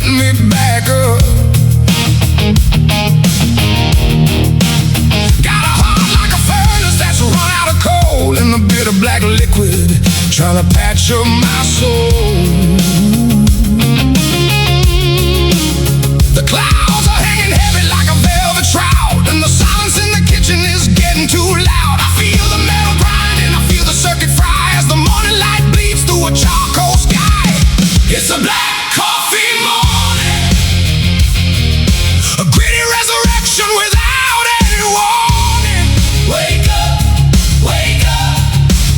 me back up. Got a heart like a furnace that's run out of coal, and a bit of black liquid trying to patch up my soul. The clouds are hanging heavy like a velvet shroud, and the silence in the kitchen is getting too loud. I feel the metal grind and I feel the circuit fry as the morning light bleeds through a charcoal sky. It's a black coffee morning, a gritty resurrection without any warning. Wake up, wake up,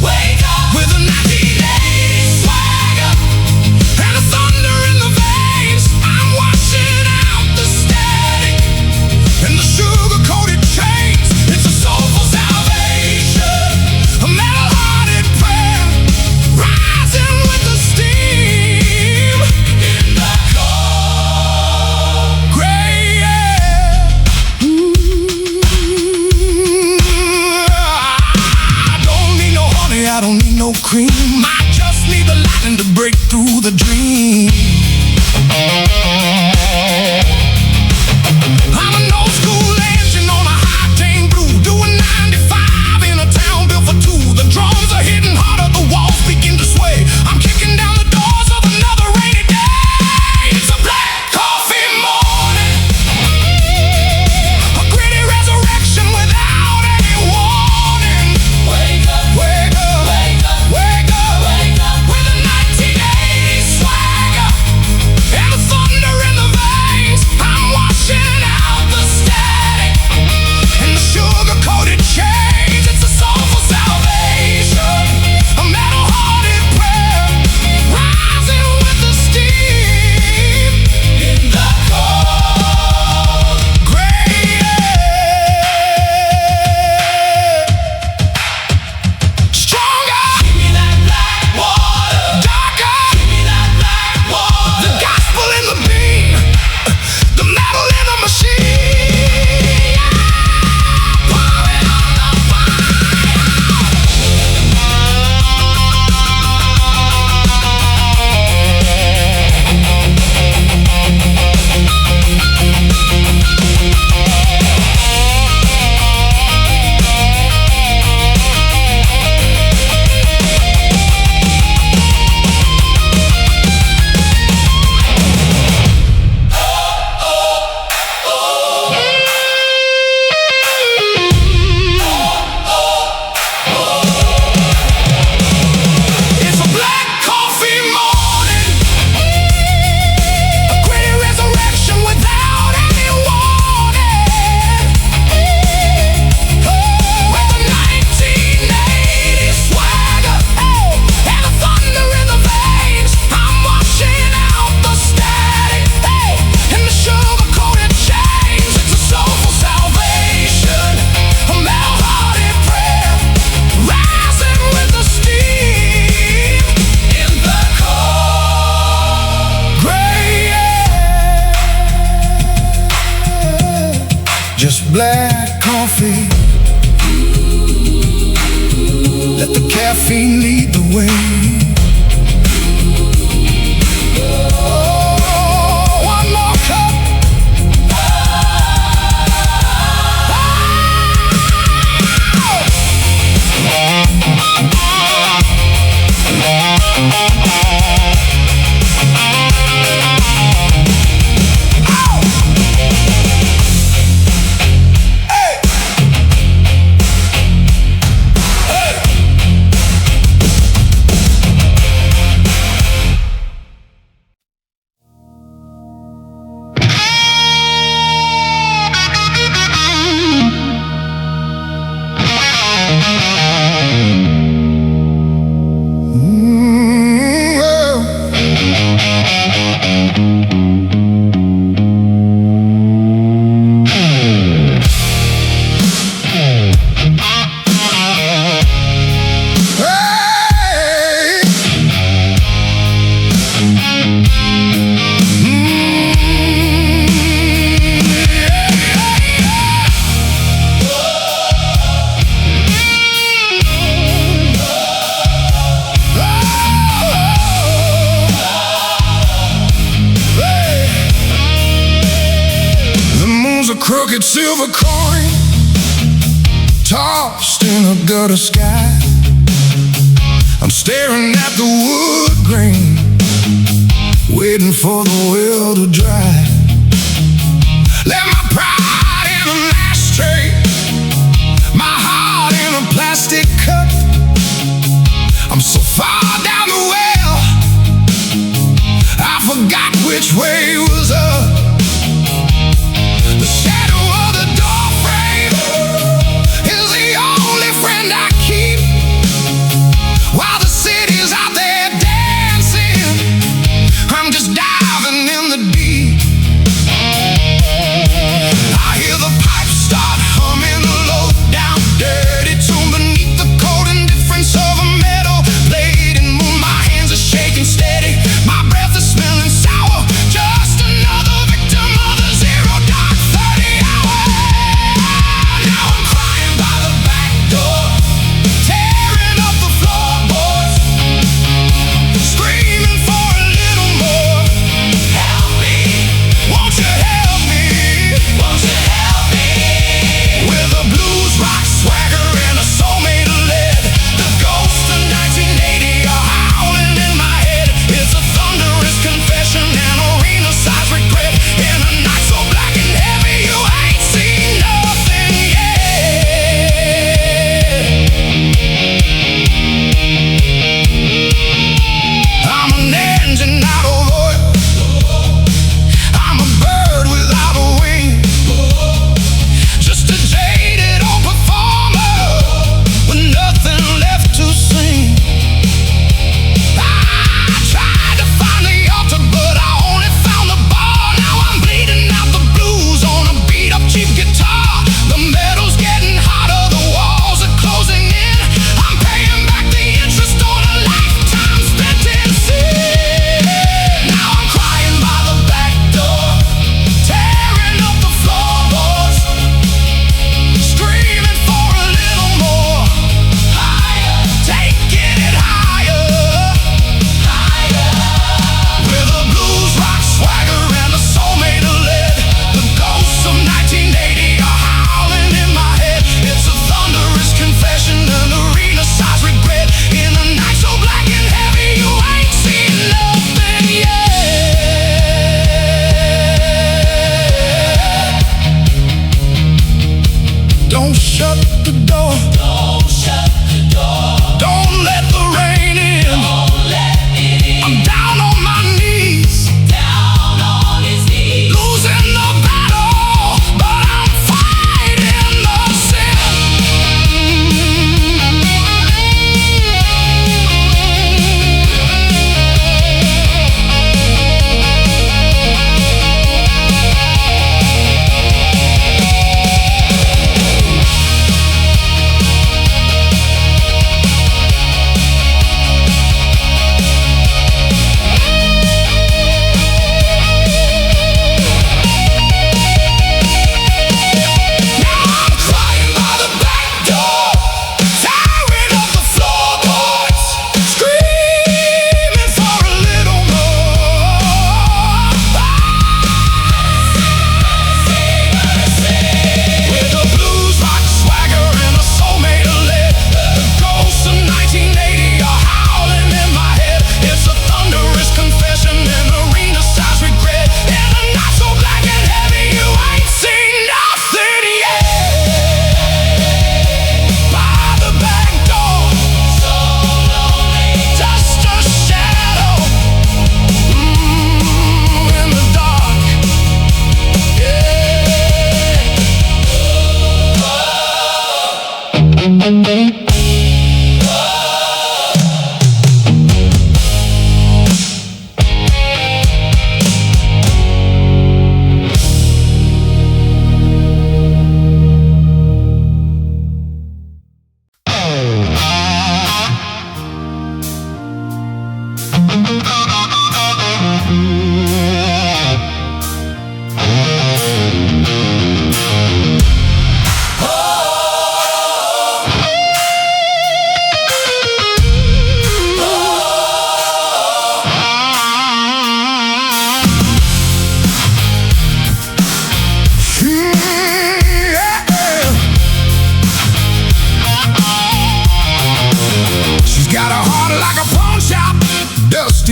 wake up, with a 1980s swagger and a thunder in the veins. I'm washing out the static and the sugar-coated chains. It's a soulful salvation, a metal-hearted prayer, rising with the steam in the cold gray air. I don't need no honey, I don't need no cream. I just need the lightning to break through the dream. I'm an old school engine on a high-tane blue, doing 95 in a town built for two. The drums are hitting harder, the walls begin to sway. I'm kicking down the doors of another rainy day. It's a black coffee morning, a gritty resurrection without any warning. Wake up, wake up, wake up, wake up, wake up, with a 1980s swagger and the thunder in the veins. I'm washing out the static and the sugar-coated chains. It's a soulful salvation, a metal-hearted prayer, rising with the steam in the cold gray air. Stronger, give me that black water. Darker, give me that black water. The gospel in the beam, the metal in the machine. Pour it on the fire. It's a black coffee morning, a gritty resurrection without any warning. With the 1980s swagger and the thunder in the veins, I'm washing out the static and the sugar-coated chains. It's a soulful salvation, a metal-hearted prayer, rising with the steam in the cold gray air. Just black coffee, let the caffeine lead the way. Oh, one more cup. Hey! crooked silver coin tossed in a gutter sky. I'm staring at the wood grain, waiting for the well to dry. Let my pride in an ashtray, my heart in a plastic cup. I'm so far down the well, I forgot which way was up. The shadow of the door frame is the only friend I keep, while the city's out there dancing, I'm just diving in the deep. I hear the pipes start humming a low down dirty tune beneath the cold indifference of a metal blade and moon. My hands are shaking steady, my breath is smelling sour, just another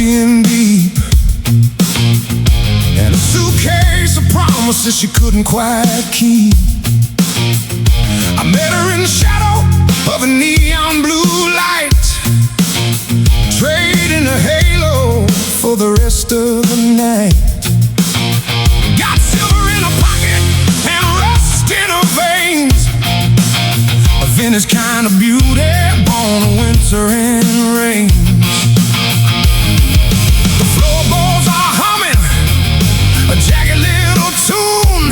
dusty and deep, and a suitcase of promises she couldn't quite keep. I met her in the shadow of a neon blue light, trading a halo for the rest of the night. Got silver in her pocket and rust in her veins, a vintage kind of beauty born of winter and rain. The floorboards are humming a jagged little tune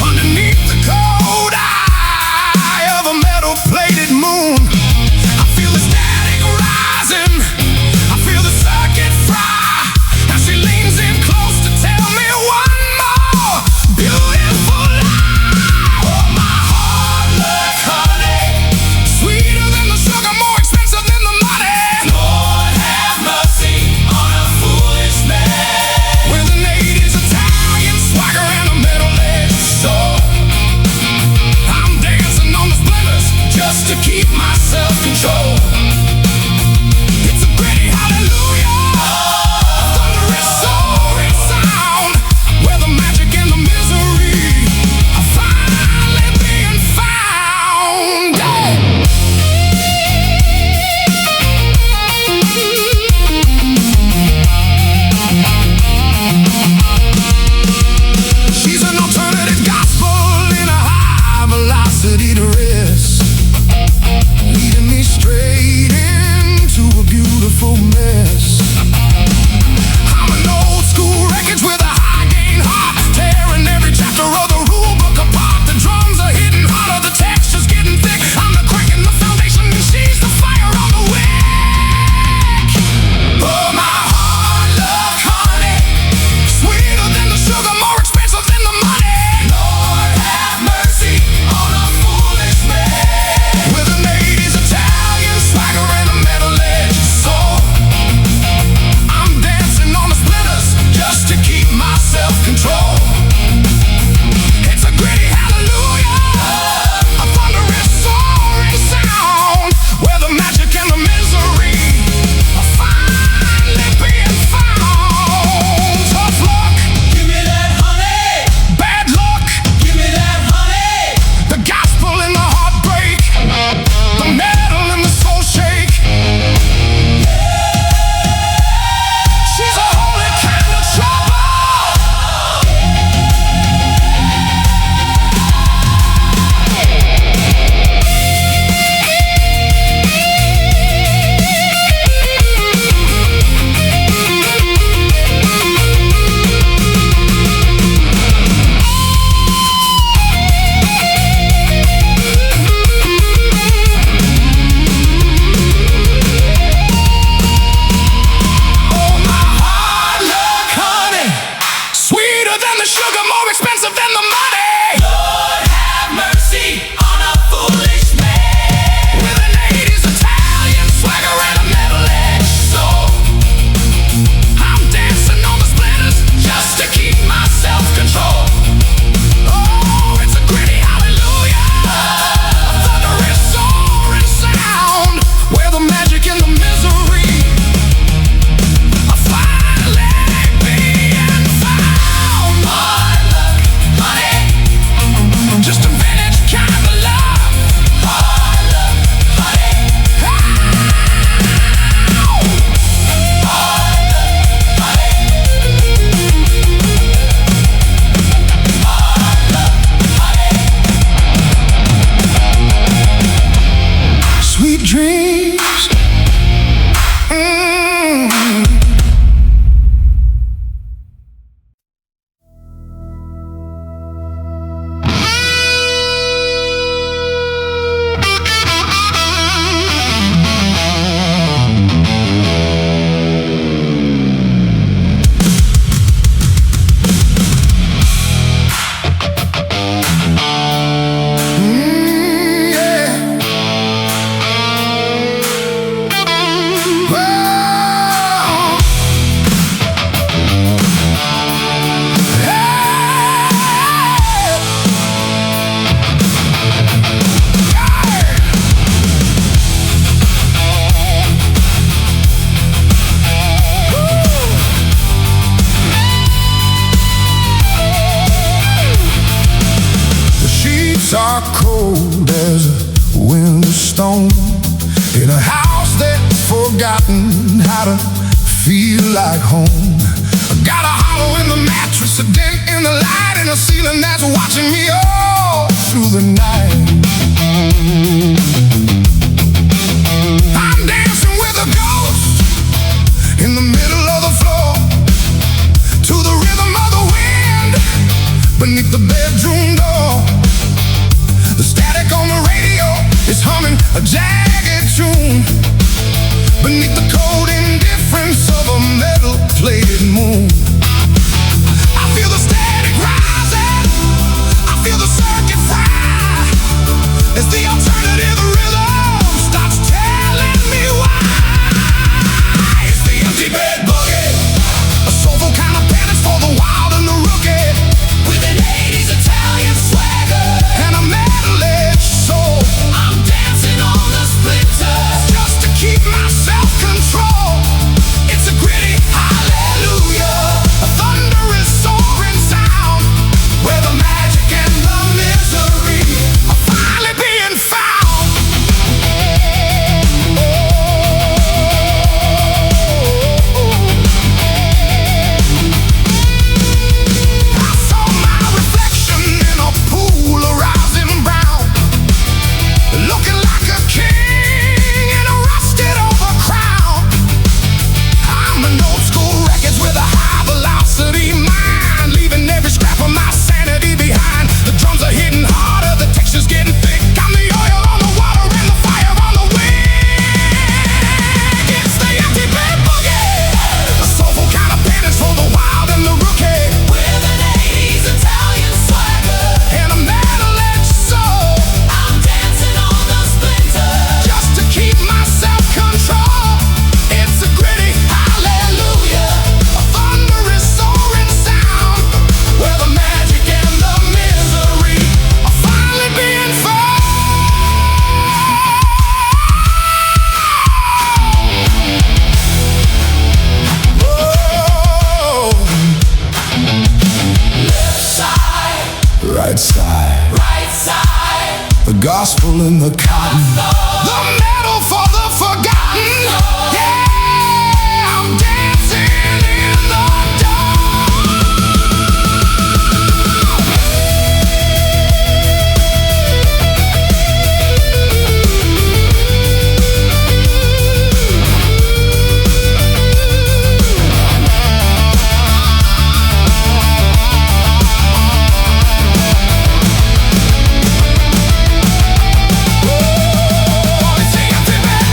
underneath the cold eye of a metal-plated moon. I feel the static rising, I feel the circuit fry. Now she leans in close to are cold as a winter stone. In a house that's forgotten how to feel like home. Got a hollow in the mattress, a dent in the light, and a ceiling that's watching me all through the night. I'm dancing with a ghost in the middle of the floor, to the rhythm of the wind beneath the bedroom door. The static on the radio is humming a jagged tune beneath the cold indifference of a metal-plated moon. I feel the static rising, I feel the circuit fry, as the alternative rhythm starts telling me why. It's the empty bed boogie, a soulful kind of penance for the wild and the rookie, with an 80s Italian swagger and a metal-edged soul. I'm dancing on the splinters just to keep my self-control. It's a gritty hallelujah, a thunderous soaring sound, where the magic and the misery are finally being found. I saw my reflection in a pool of rising brown, looking like a king in a rusted over crown. I'm an old school records with a high velocity mind, leaving every scrap of my sanity behind. The drums are hitting harder, the texture's getting thick. I'm the oil on the water and the fire on the wick. It's the empty bed boogie, a soulful kind of penance for the wild and the rookie, with an 80s Italian swagger and a metal-edged soul. I'm dancing on the splinters just to keep my self-control. It's a gritty hallelujah, a thunderous soaring sound, where the magic and the misery are finally being found. Oh, left side, right side, right side, the gospel in the cotton, the metal for the forgotten. Yeah, I'm dancing in the it's the empty bed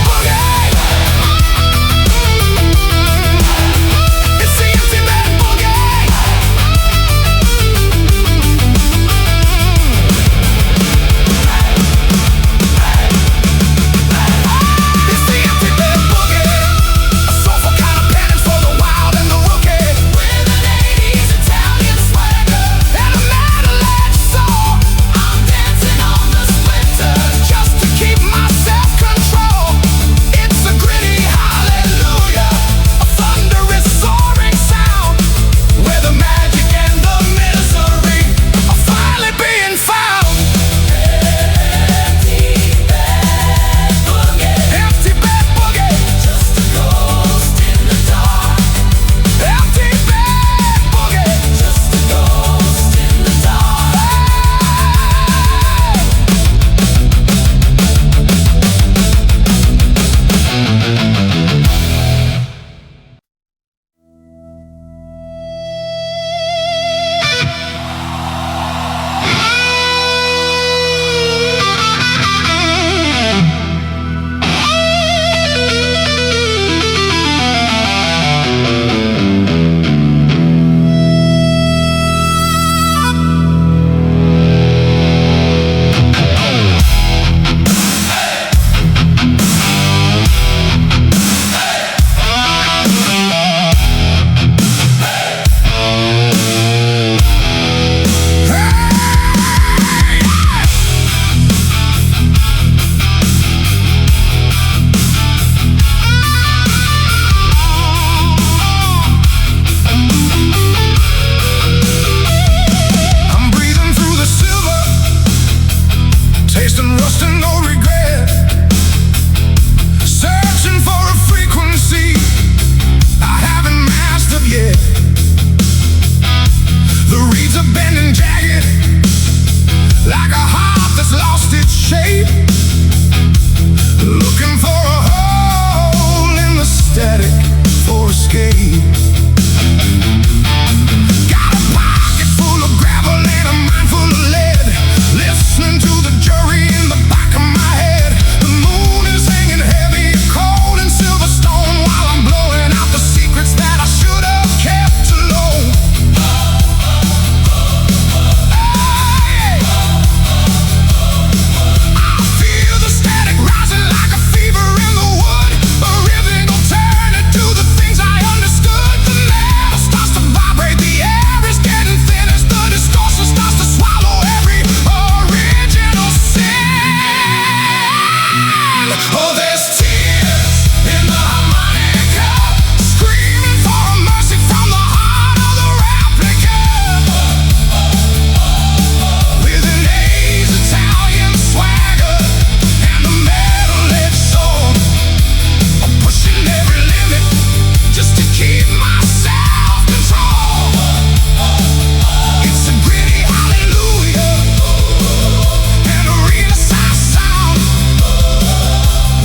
The reeds are bending jagged, like a heart that's lost its shape, looking for a hole in the static for escape. Got a pocket full of gravel and a mind full of lead, listening to the jury in the back of my head. The moon is hanging heavy, cold and silver stone, while I'm blowing out the secrets that I should have kept alone. Hey! I feel the static rising like a fever in the wood, a ribbon will turn into the things I understood. The metal starts to vibrate, the air is getting thin as the distortion starts to swallow every original sin. Oh, there's tears in the harmonica, screaming for a mercy from the heart of the replica, with an A's Italian swagger and the metal-edged sword. I'm pushing every limit just to keep my self-control. It's a gritty hallelujah and a real-size sound,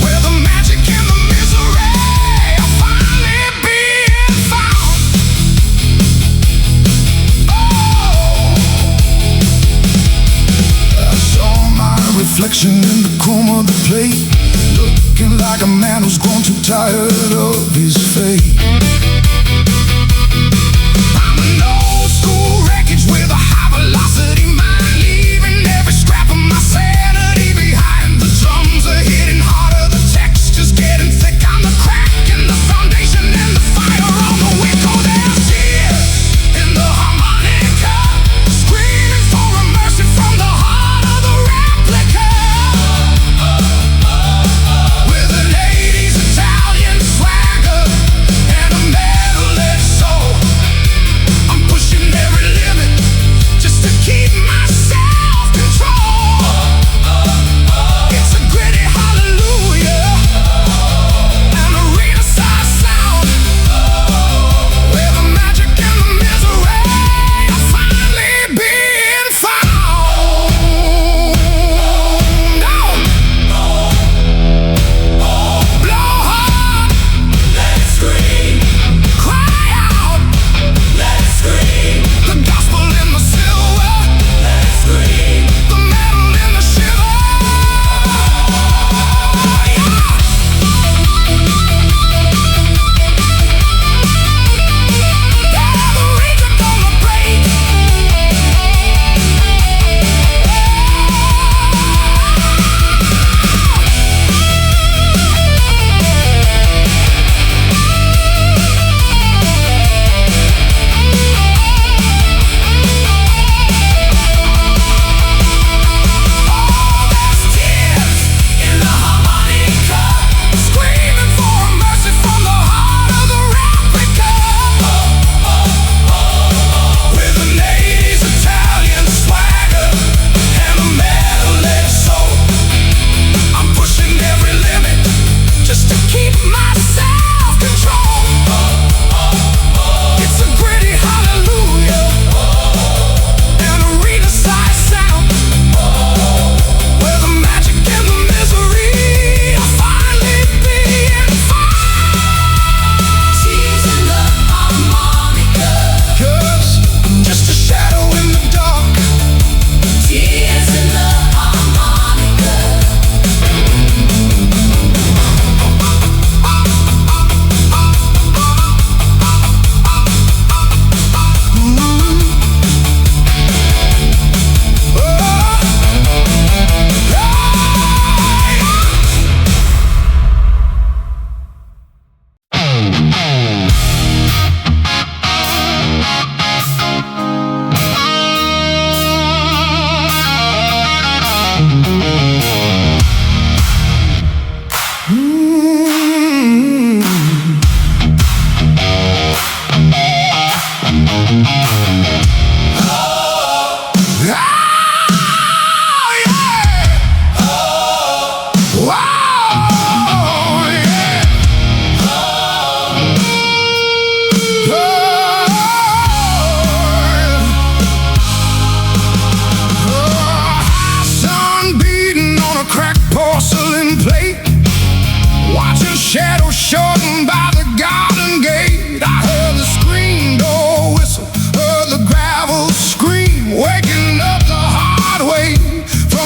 where the magic and the misery are finally being found. Oh, I saw my reflection in the chrome of the plate, looking like a man who's grown too tired of his fate. I'm an old school wreckage with a high velocity mind, leaving every scrap of my sanity behind. The drums are hitting harder, the texture's getting thick. I'm the crack in the foundation and the fire on the wick. Oh, there's tears in the harmonica, screaming for a mercy from the heart of the replica, with an 80s Italian swagger and a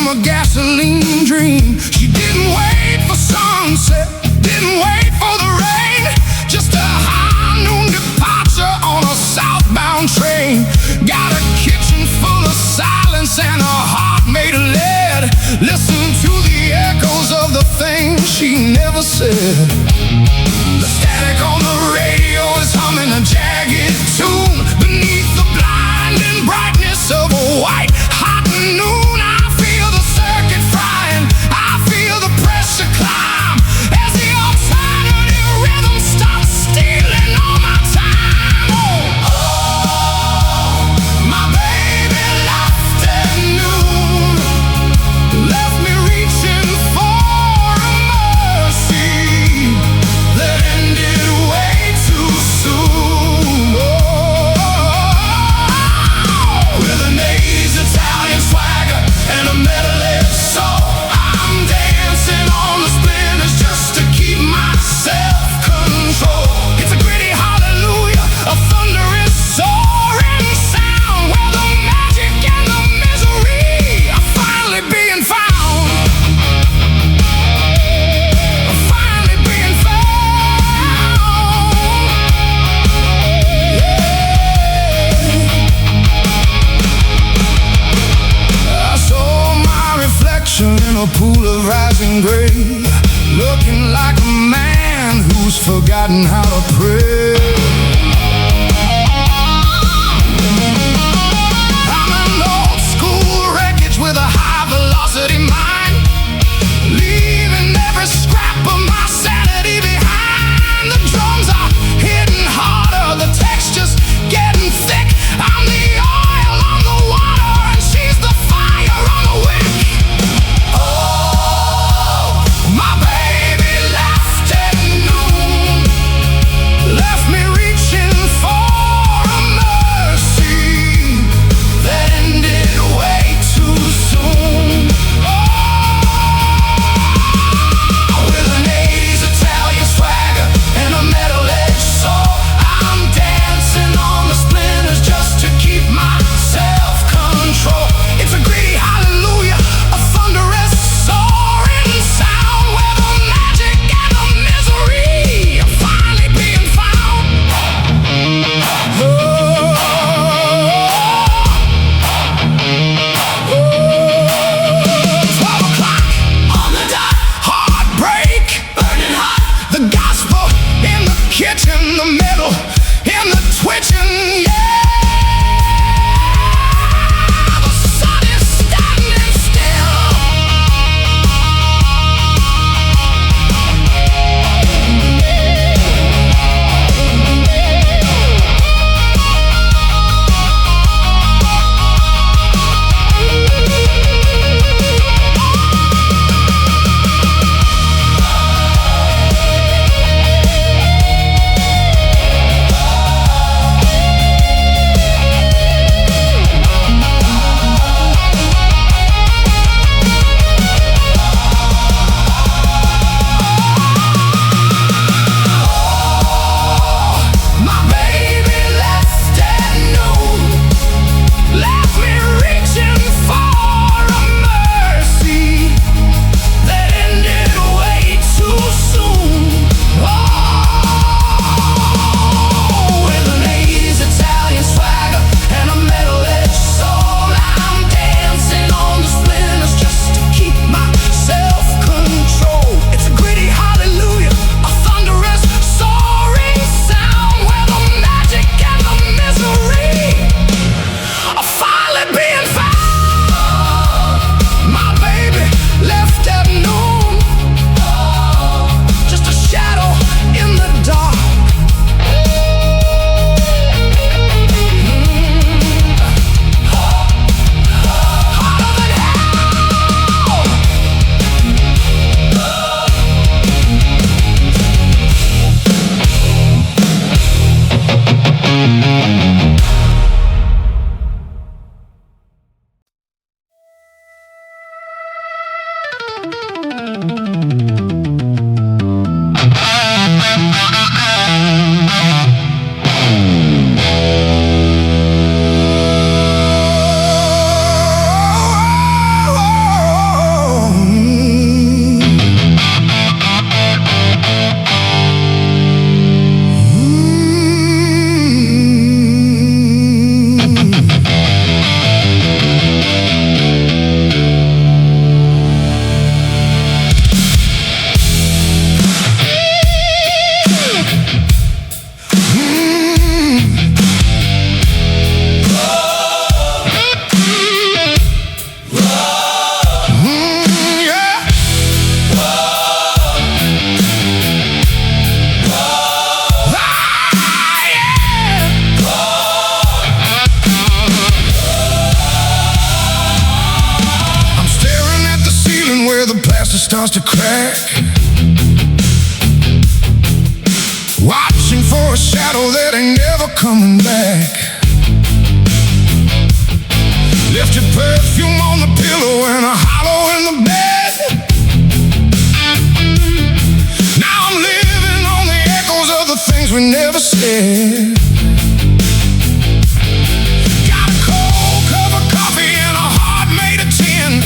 from a gasoline dream. She didn't wait for sunset, didn't wait for the rain, just a high noon departure on a southbound train. Got a kitchen full of silence and a heart made of lead. Listen to the echoes of the things she never said. The static on the radio is humming a jagged tune beneath the blinding brightness of a white hot noon. I feel the circuit frying, I feel the pressure climb as the alternative rhythm starts stealing all my time. Oh, my baby left at noon, left me reaching for a mercy that ended way too soon. With an A's Italian swagger and a medley soul, I'm dancing on the splinters just to keep my self-control. It's a gritty hallelujah, a thunderous soaring sound, where the magic and the misery are finally being found. Finally being found. I saw my reflection in a pool of rising gray, looking like a man who's forgotten how to pray. I'm an old school wreckage with a high velocity mind, leaving every scrap of my sanity behind. The drums are hitting harder, the texture's getting thick. I'm the oil on the water and she's the fire on the wick. Oh, my baby left at noon, left me reaching starts to crack, watching for a shadow that ain't never coming back. Left your perfume on the pillow and a hollow in the bed. Now I'm living on the echoes of the things we never said. Got a cold cup of coffee and a heart made of tin.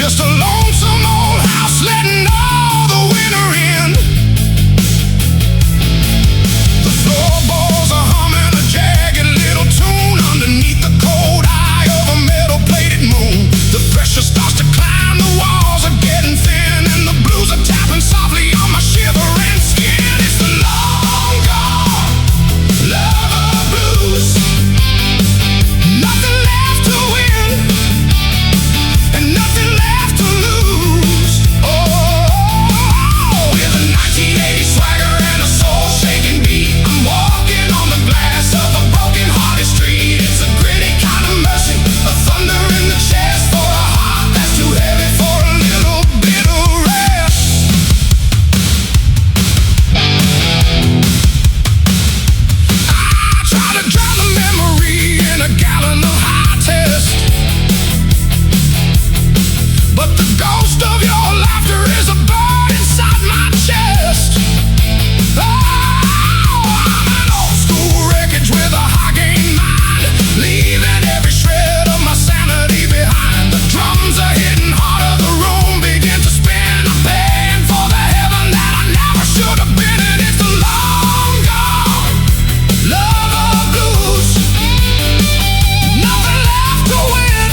Just a lonesome old house letting all the winter in. The floorboards are humming a jagged little tune underneath the cold eye of a metal-plated moon. The pressure starts to climb, the walls are getting thin, and the blues are tapping softly on my shivering skin. It's the long gone lover blues. Nothing left to win and nothing left to lose. Oh, with a 1980 swagger and a soul-shaking beat, I'm walking on the glass of a broken-hearted street. It's a gritty kind of mercy, a thunder in the chest for a heart that's too heavy for a little bit of rest. I try to drown the memory in a gallon of high test, but the ghost of your laughter is a bird inside my chest. Oh, I'm an old school wreckage with a high-gain mind, leaving every shred of my sanity behind. The drums are hitting harder, the room begins to spin. I'm paying for the heaven that I never should have been in. It's the long gone lover blues. Nothing left to win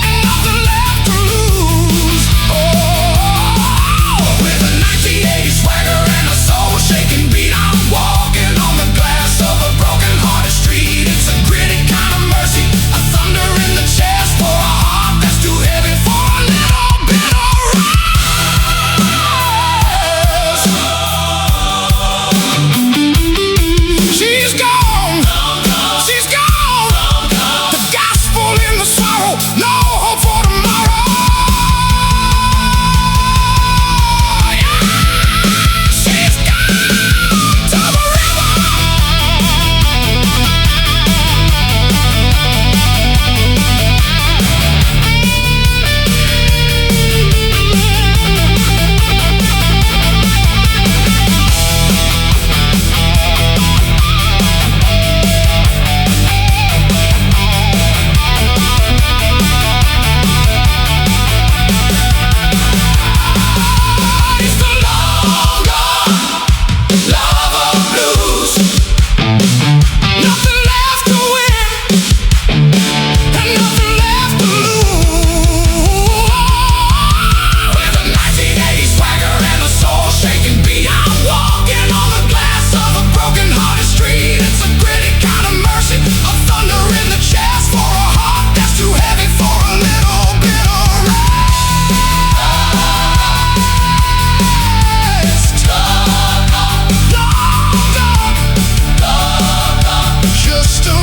and nothing left to lose. Oh, with a 1980 swagger and a soul-shaking beat, I'm walking on the glass of a broken-hearted street. It's a gritty kind of mercy, a thunder in the chest for a heart that's too heavy for a little bit of rest. She's gone, she's gone. The gospel in the sorrow, no hope for tomorrow. Yeah, she's gone to the river. It's the long gone lover blues. Nothing left to win and nothing left to lose. With a 1980 swagger and a soul-shaking beat, I'm walking on the glass of a broken-hearted street. It's a gritty kind of mercy, a thunder in the chest for a heart that's too heavy for a little bit of rest. Long gone, just a